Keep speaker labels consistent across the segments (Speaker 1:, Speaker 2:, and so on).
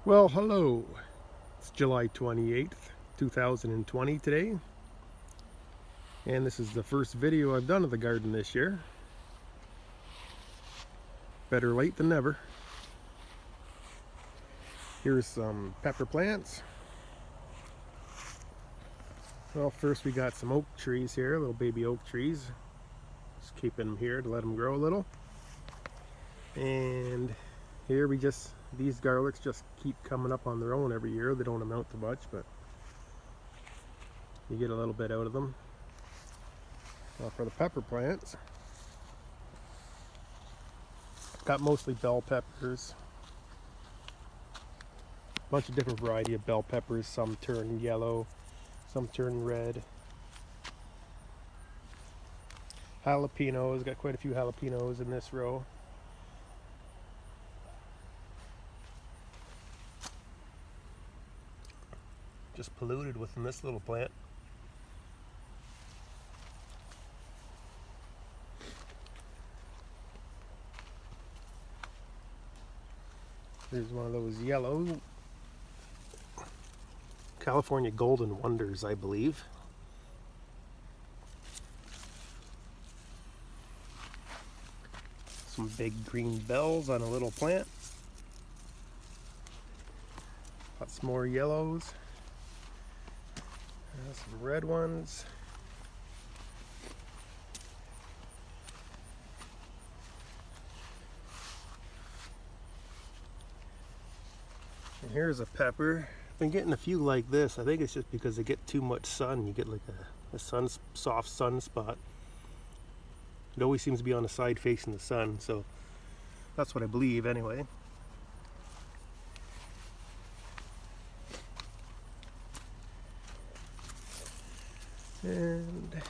Speaker 1: Well, hello. It's July 28th, 2020 today, and this is the first video I've done of the garden this year. Better late than never. Here's some pepper plants. Well, first we got some oak trees here, little baby oak trees. Just keeping them here to let them grow a little. And here these garlics just keep coming up on their own every year. They don't amount to much, but you get a little bit out of them. Now for the pepper plants, got mostly bell peppers. A bunch of different variety of bell peppers. Some turn yellow, some turn red. Jalapenos, got quite a few jalapenos in this row. Just polluted within this little plant. Here's one of those yellow California Golden Wonders, I believe. Some big green bells on a little plant. Lots more yellows. Some red ones. And here's a pepper. I've been getting a few like this. I think it's just because they get too much sun. You get like a soft sunspot. It always seems to be on the side facing the sun, so that's what I believe anyway. And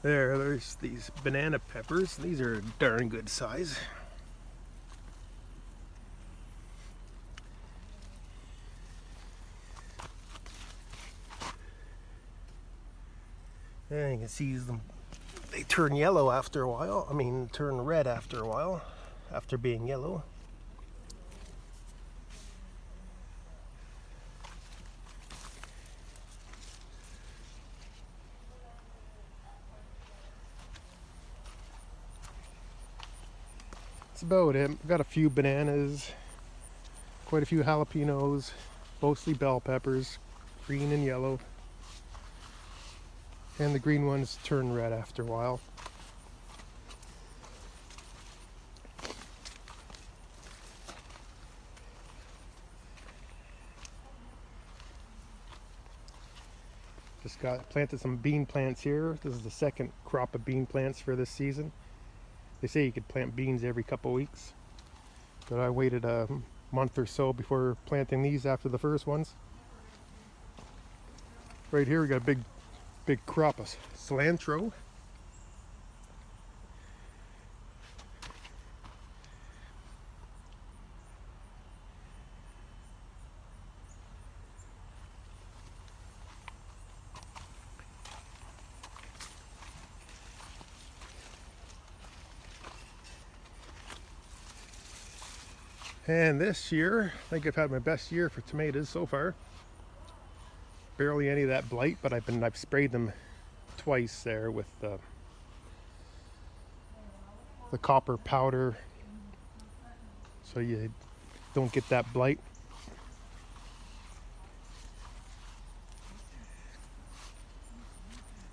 Speaker 1: there's these banana peppers. These are a darn good size. And you can see them, they turn yellow after a while. I mean, turn red after a while, after being yellow. That's about it. I've got a few bananas, quite a few jalapenos, mostly bell peppers, green and yellow. And the green ones turn red after a while. Just planted some bean plants here. This is the second crop of bean plants for this season. They say you could plant beans every couple weeks, but I waited a month or so before planting these after the first ones. Right here we got a big crop of cilantro. And this year, I think I've had my best year for tomatoes so far. Barely any of that blight, but I've sprayed them twice there with the copper powder, so you don't get that blight.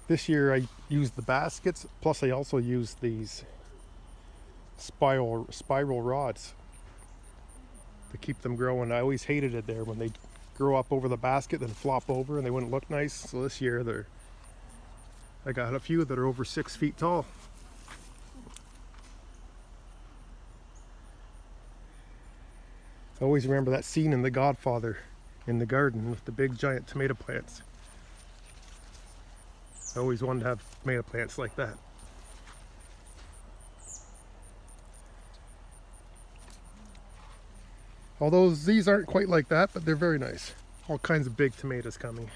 Speaker 1: This year I used the baskets, plus I also used these spiral rods to keep them growing. I always hated it there when they grow up over the basket then flop over and they wouldn't look nice. So this year I got a few that are over 6 feet tall. I always remember that scene in The Godfather in the garden with the big giant tomato plants. I always wanted to have tomato plants like that. Although these aren't quite like that, but they're very nice. All kinds of big tomatoes coming.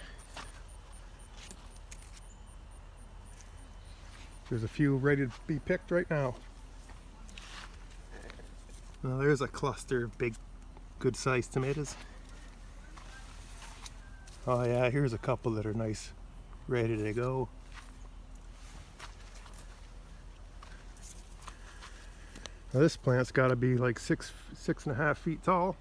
Speaker 1: There's a few ready to be picked right now. Now there's a cluster of big Good sized tomatoes. Oh yeah, here's a couple that are nice, ready to go. Now this plant's got to be like 6.5 feet tall.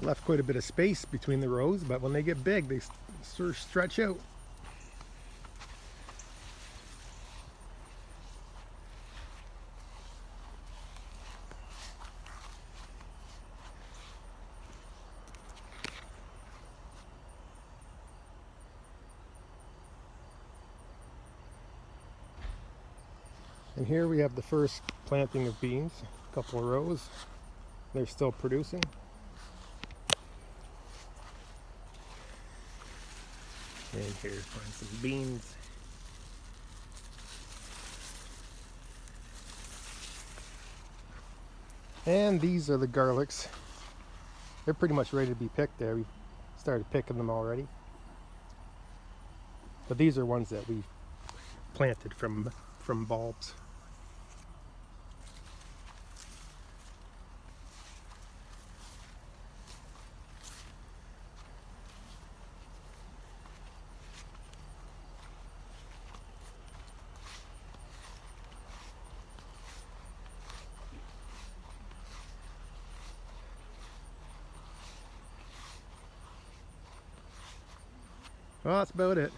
Speaker 1: I left quite a bit of space between the rows, but when they get big, they sort of stretch out. And here we have the first planting of beans, a couple of rows. They're still producing. And here's some beans. And these are the garlics. They're pretty much ready to be picked there. We started picking them already. But these are ones that we planted from bulbs. Well, that's about it.